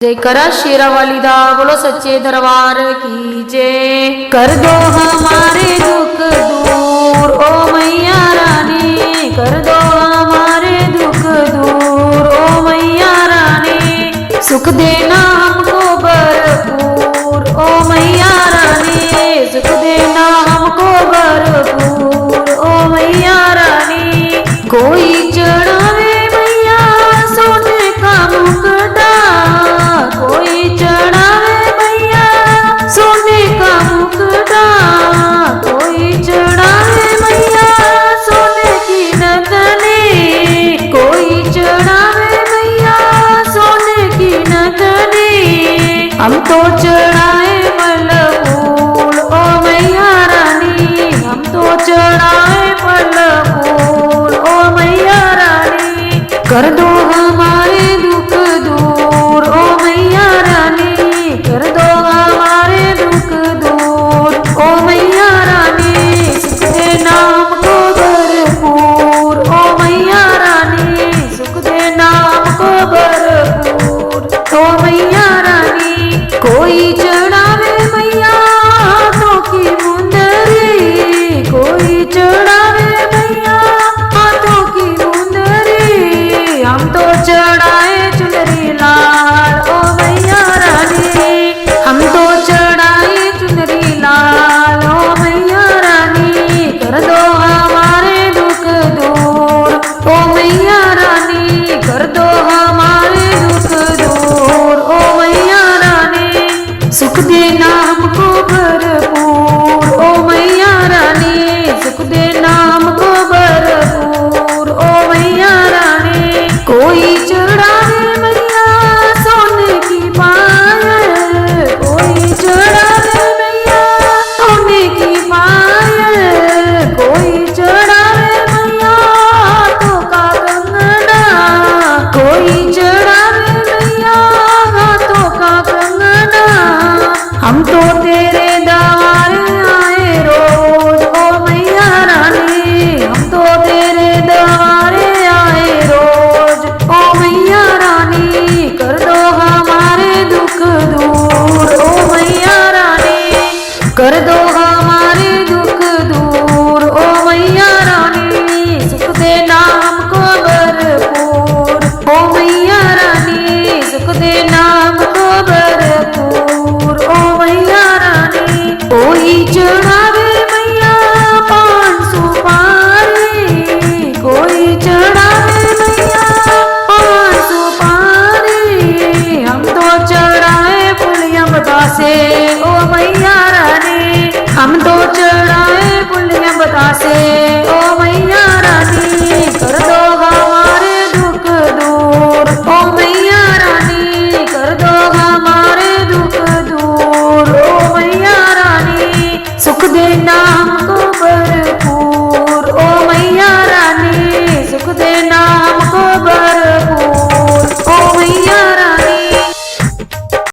जय करा शेरा वाली दा बोलो सच्चे दरबार की जय। कर दो हमारे दुख दूर ओ मैया रानी, कर दो हमारे दुख दूर ओ मैया रानी। सुख देना हमको भरपूर ओ मैया रानी, सुख देना हमको भरपूर ओ मैया रानी। कोई चढ़ावे मैया सोने का मुकुटा, कोई चढ़ावे मैया सोने का मुकुटा, कोई चढ़ावे मैया सोने की नथनी, कोई चढ़ावे मैया सोने की नथनी। हम तो चढ़ाए फल फूल ओ मैया रानी, हम तो चढ़ाए फल फूल ओ मैया रानी। कर दो